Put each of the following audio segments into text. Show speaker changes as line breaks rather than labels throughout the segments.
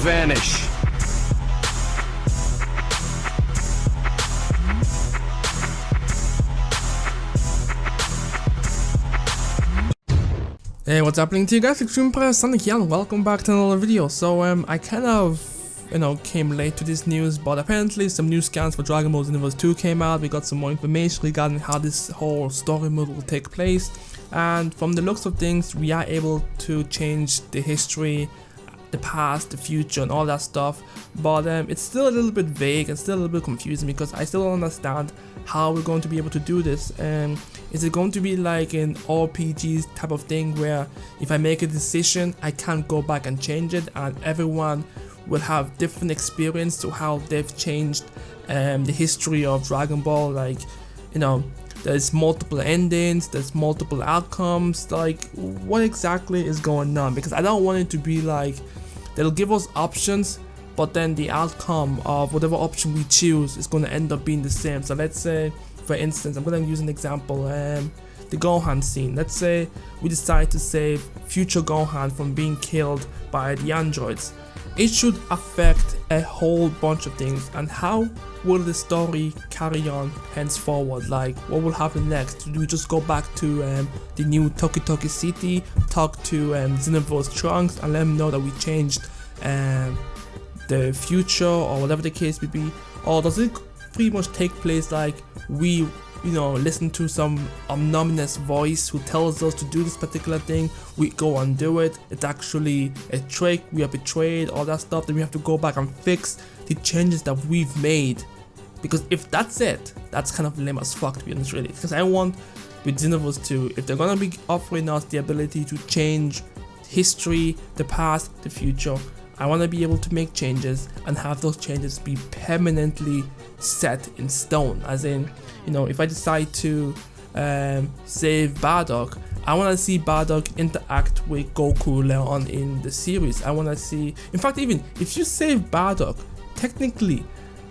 vanish.
Hey, what's happening to you guys? Xenoverse Sonic here and welcome back to another video. So I kind of came late to this news, but apparently some new scans for Dragon Ball Xenoverse 2 came out. We got some more information regarding how this whole story mode will take place, and from the looks of things we are able to change the history, the past, the future and all that stuff, but it's still a little bit vague and still a little bit confusing because I still don't understand how we're going to be able to do this. Is it going to be like an RPG type of thing where if I make a decision I can't go back and change it, and everyone will have different experience to how they've changed the history of Dragon Ball? Like, there's multiple endings, there's multiple outcomes. Like, what exactly is going on? Because I don't want it to be like they'll give us options, but then the outcome of whatever option we choose is going to end up being the same. So let's say, for instance, I'm going to use an example, the Gohan scene. Let's say we decide to save future Gohan from being killed by the androids. It should affect a whole bunch of things. And how will the story carry on henceforward? Like, what will happen next? Do we just go back to the new Toki City, talk to Xenoverse Trunks and let him know that we changed the future or whatever the case may be? Or does it pretty much take place like we listen to some ominous voice who tells us to do this particular thing, we go and do it, it's actually a trick, we are betrayed, all that stuff, then we have to go back and fix the changes that we've made? Because if that's it, that's kind of lame as fuck, to be honest, really. Because I want, with Xenoverse 2, if they're gonna be offering us the ability to change history, the past, the future, I want to be able to make changes and have those changes be permanently set in stone. As in, if I decide to save Bardock, I want to see Bardock interact with Goku later on in the series. I want to see, in fact, even if you save Bardock, technically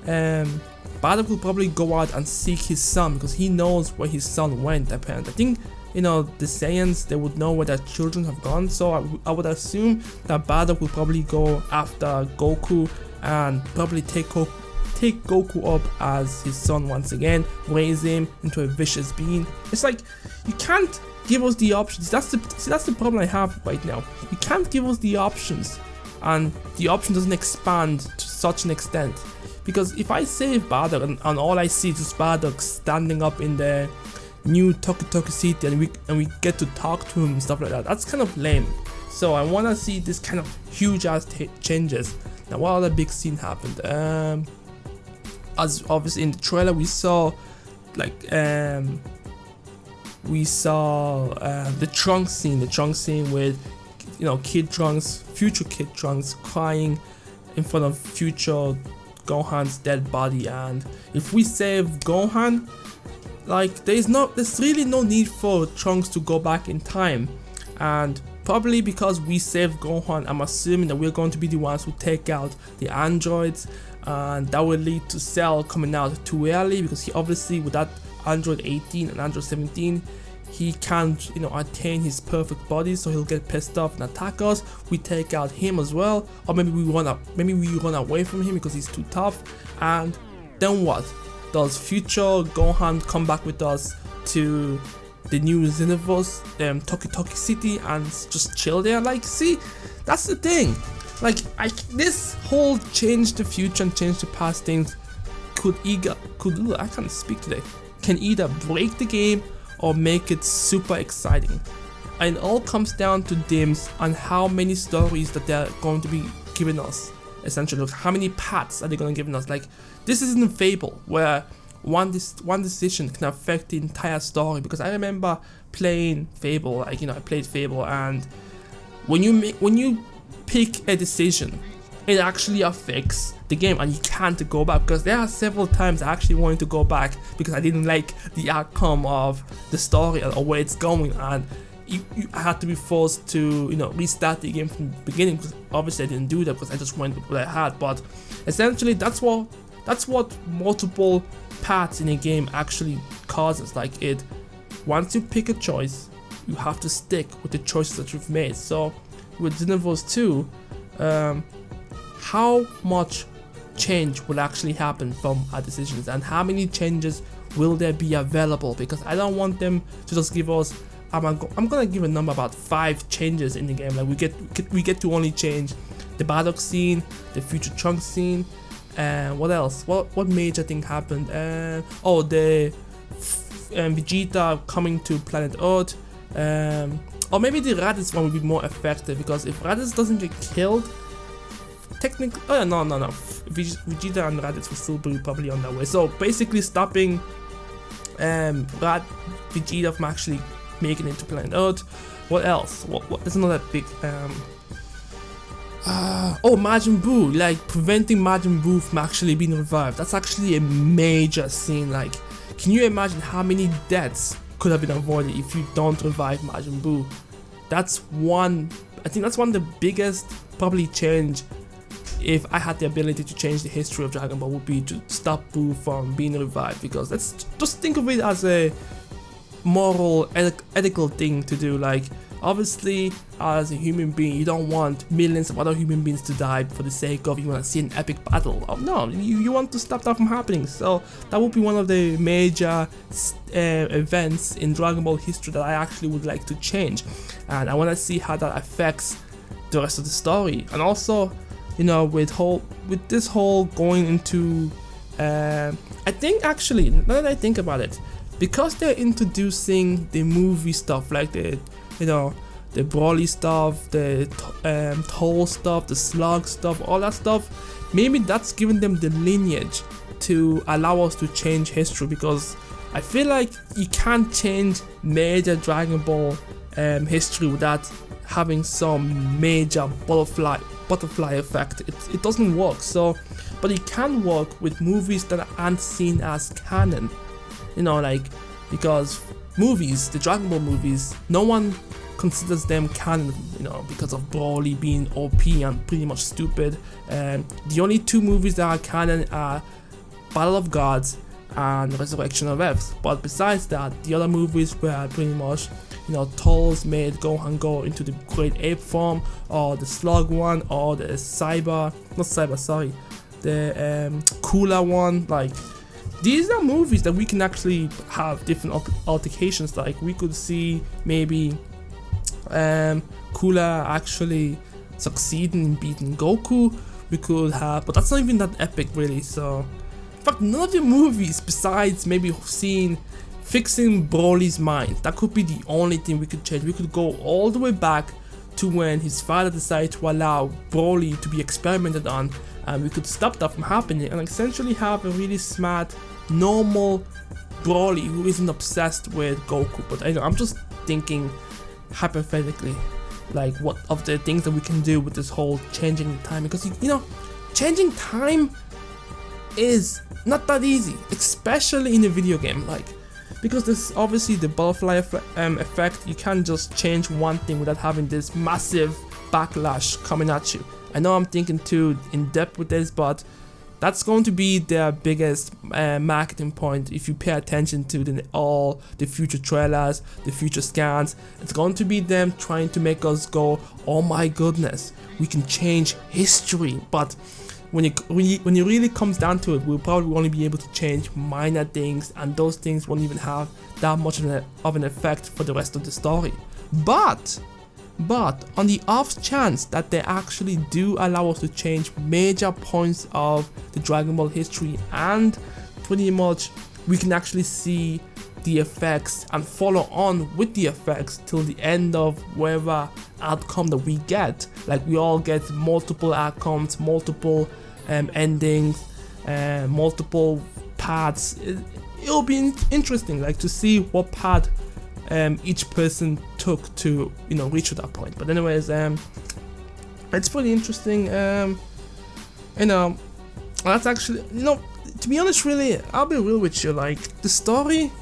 Bardock will probably go out and seek his son because he knows where his son went, apparently. I think the Saiyans, they would know where their children have gone, so I would assume that Bardock will probably go after Goku and probably take Goku up as his son once again, raise him into a vicious being. It's like, you can't give us the options. That's the problem I have right now. You can't give us the options, and the option doesn't expand to such an extent. Because if I save Bardock and all I see is just Bardock standing up in the new Toki City and we get to talk to him and stuff like that, that's kind of lame. So I want to see this kind of huge ass changes. Now, what other big scene happened? As obviously in the trailer we saw like the Trunks scene with Kid Trunks, future Kid Trunks crying in front of future Gohan's dead body. And if we save Gohan, like, there's really no need for Trunks to go back in time. And probably because we saved Gohan, I'm assuming that we're going to be the ones who take out the androids, and that will lead to Cell coming out too early, because he obviously, with that Android 18 and Android 17, he can't attain his perfect body, so he'll get pissed off and attack us. We take out him as well, or maybe we run away from him because he's too tough. And then what? Does future Gohan come back with us to the new Xenoverse, Toki City, and just chill there? Like, see, that's the thing. Like, this whole change the future and change the past things I can't speak today, can either break the game or make it super exciting. And it all comes down to Dims on how many stories that they're going to be giving us. Essentially, like, how many paths are they going to give us? Like, this isn't Fable where one decision can affect the entire story. Because I remember playing Fable, like, I played Fable, and when you pick a decision, it actually affects the game and you can't go back. Because there are several times I actually wanted to go back because I didn't like the outcome of the story or where it's going, and I had to be forced to restart the game from the beginning. Because obviously I didn't do that because I just went with what I had. But essentially that's what multiple paths in a game actually causes. Like, once you pick a choice, you have to stick with the choices that you've made. So with Xenoverse 2, how much change will actually happen from our decisions, and how many changes will there be available, because I don't want them to just give us, I'm gonna give a number, about 5 changes in the game. Like we get to only change the Bardock scene, the future Trunks scene, and what else? What major thing happened? Oh, the Vegeta coming to planet Earth, or maybe the Raditz one would be more effective, because if Raditz doesn't get killed, technically, oh no, Vegeta and Raditz will still be probably on their way. So basically stopping Vegeta from actually making it to planet Earth. What else? What there's another big oh, Majin Buu, like preventing Majin Buu from actually being revived. That's actually a major scene. Like, can you imagine how many deaths could have been avoided if you don't revive Majin Buu? That's one, I think that's one of the biggest probably change. If I had the ability to change the history of Dragon Ball, would be to stop Buu from being revived, because let's just think of it as a moral, ethical thing to do. Like, obviously, as a human being, you don't want millions of other human beings to die for the sake of you want to see an epic battle. Oh, no, you want to stop that from happening. So that would be one of the major events in Dragon Ball history that I actually would like to change, and I want to see how that affects the rest of the story. And also, you know, with this whole going into, I think actually, now that I think about it, because they're introducing the movie stuff, like the, you know, the Broly stuff, the Toll stuff, the Slug stuff, all that stuff, maybe that's giving them the lineage to allow us to change history, because I feel like you can't change major Dragon Ball history without having some major butterfly effect. It doesn't work. So, but it can work with movies that aren't seen as canon, you know, like, because movies, the Dragon Ball movies, no one considers them canon, you know, because of Broly being OP and pretty much stupid. The only 2 movies that are canon are Battle of Gods and Resurrection of Earth. But besides that, the other movies were pretty much, you know, Tolls made Gohan go into the Great Ape form, or the Slug one, or the the Cooler one. Like, these are movies that we can actually have different altercations. Like, we could see maybe Cooler actually succeeding in beating Goku. We could have, but that's not even that epic really. So, in fact, none of the movies besides maybe fixing Broly's mind, that could be the only thing we could change. We could go all the way back to when his father decided to allow Broly to be experimented on, and we could stop that from happening and essentially have a really smart, normal Broly who isn't obsessed with Goku. But I'm just thinking hypothetically, like, what of the things that we can do with this whole changing time, because you know, changing time is not that easy, especially in a video game. Like, because there's obviously the butterfly effect. You can't just change one thing without having this massive backlash coming at you. I know I'm thinking too in depth with this, but that's going to be their biggest marketing point. If you pay attention to all the future trailers, the future scans, it's going to be them trying to make us go, oh my goodness, we can change history. But when it really comes down to it, we'll probably only be able to change minor things, and those things won't even have that much of an effect for the rest of the story. But on the off chance that they actually do allow us to change major points of the Dragon Ball history, and pretty much we can actually see the effects and follow on with the effects till the end of whatever outcome that we get. Like, we all get multiple outcomes, multiple endings, multiple paths. It'll be interesting, like, to see what path each person took to, you know, reach to that point. But anyways, it's pretty interesting. You know, that's actually, you know, to be honest, really, I'll be real with you, like, the story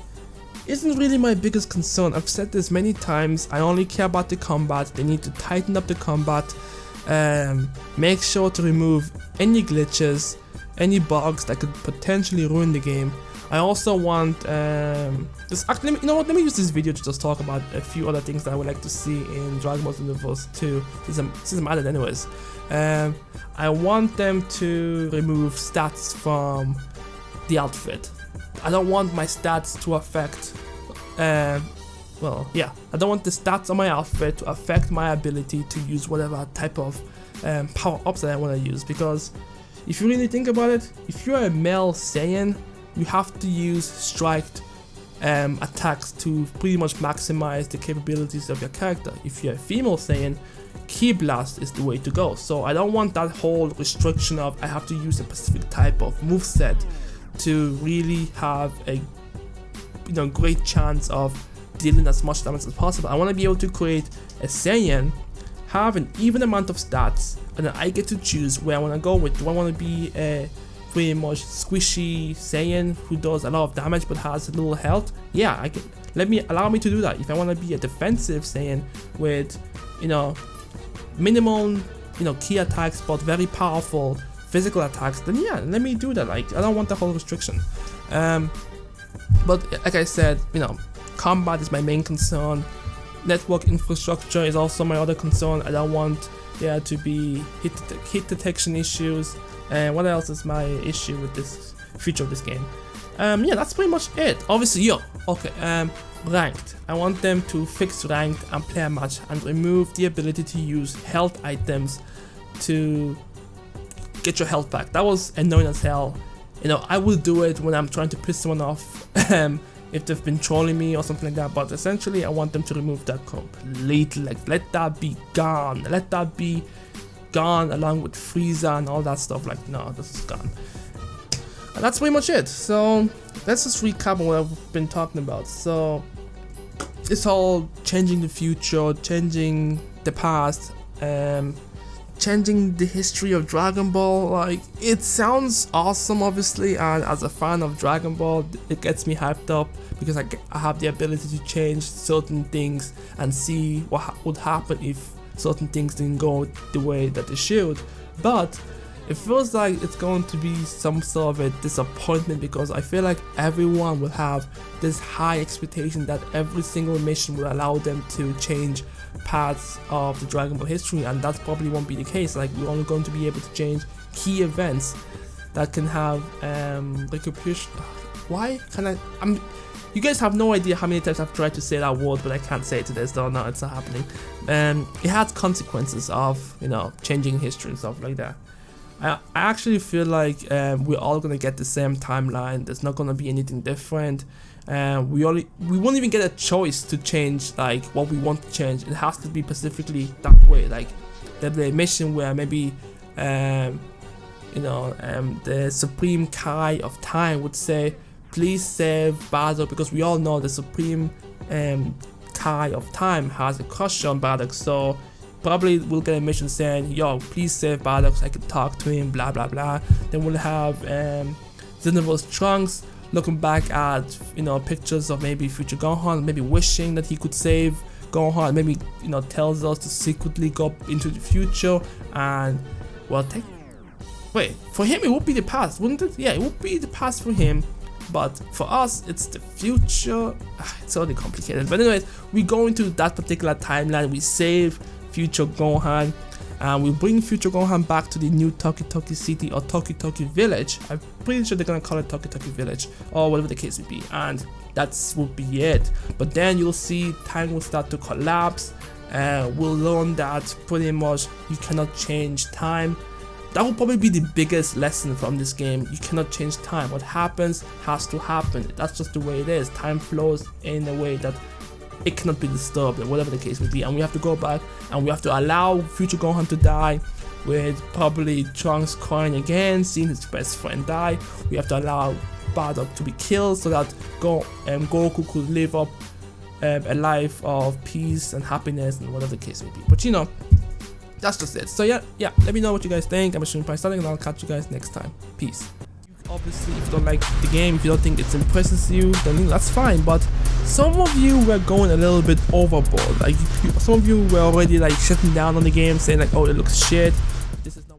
isn't really my biggest concern. I've said this many times. I only care about the combat. They need to tighten up the combat, make sure to remove any glitches, any bugs that could potentially ruin the game. I also want you know what? Let me use this video to just talk about a few other things that I would like to see in Dragon Ball Xenoverse 2. Since I'm at it anyways. I want them to remove stats from the outfit. I don't want my stats to affect. Well, yeah, I don't want the stats on my outfit to affect my ability to use whatever type of power-ups that I want to use, because if you really think about it, if you're a male Saiyan, you have to use striked attacks to pretty much maximize the capabilities of your character. If you're a female Saiyan, Ki Blast is the way to go. So I don't want that whole restriction of I have to use a specific type of moveset to really have a great chance of dealing as much damage as possible. I want to be able to create a Saiyan, have an even amount of stats, and then I get to choose where I want to go with. Do I want to be a pretty much squishy Saiyan who does a lot of damage but has a little health? Yeah, I can. Allow me to do that. If I want to be a defensive Saiyan with, minimum, key attacks but very powerful physical attacks, then yeah, let me do that. Like, I don't want the whole restriction. But like I said, combat is my main concern. Network infrastructure is also my other concern. I don't want there to be hit detection issues. And what else is my issue with this feature of this game? Yeah, that's pretty much it. Obviously, ranked. I want them to fix ranked and player match and remove the ability to use health items to get your health back. That was annoying as hell. I will do it when I'm trying to piss someone off. If they've been trolling me or something like that, but essentially I want them to remove that completely. Like, let that be gone. Let that be gone along with Frieza and all that stuff. Like, no, this is gone. And that's pretty much it. So let's just recap on what I've been talking about. So it's all changing the future, changing the past, changing the history of Dragon Ball. Like, it sounds awesome, obviously, and as a fan of Dragon Ball, it gets me hyped up because I have the ability to change certain things and see what would happen if certain things didn't go the way that they should. But it feels like it's going to be some sort of a disappointment, because I feel like everyone will have this high expectation that every single mission will allow them to change parts of the Dragon Ball history, and that probably won't be the case. Like, we're only going to be able to change key events that can have repercussions. Why can I? You guys have no idea how many times I've tried to say that word, but I can't say it today, so no, it's not happening. It has consequences of changing history and stuff like that. I actually feel like we're all gonna get the same timeline. There's not gonna be anything different. We won't even get a choice to change like what we want to change. It has to be specifically that way. Like, there'll be a mission where maybe the Supreme Kai of Time would say, please save Bardock, because we all know the Supreme Kai of Time has a crush on Bardock. So probably we'll get a mission saying, yo, please save Bardock so I can talk to him, blah blah blah. Then we'll have Xenoverse Trunks looking back at pictures of maybe future Gohan, maybe wishing that he could save Gohan, maybe tells us to secretly go into the future. And well, wait, for him it would be the past, wouldn't it? Yeah, it would be the past for him, but for us it's the future. It's already complicated, but anyways, we go into that particular timeline, we save future Gohan, and we bring future Gohan back to the new Toki Toki City or Toki Toki Village. I'm pretty sure they're gonna call it Toki Toki Village or whatever the case may be, and that would be it. But then you'll see time will start to collapse. We'll learn that pretty much you cannot change time. That will probably be the biggest lesson from this game. You cannot change time. What happens has to happen. That's just the way it is. Time flows in a way that it cannot be disturbed, or whatever the case may be. And we have to go back and we have to allow future Gohan to die, with probably Trunks crying again, seeing his best friend die. We have to allow Bardock to be killed so that Goku could live up a life of peace and happiness and whatever the case may be. But that's just it. So yeah, let me know what you guys think. I'm Xenoverse starting, and I'll catch you guys next time. Peace. Obviously, if you don't like the game, if you don't think it impresses you, then that's fine. But some of you were going a little bit overboard. Like, some of you were already like shutting down on the game, saying like, oh, it looks shit. This is not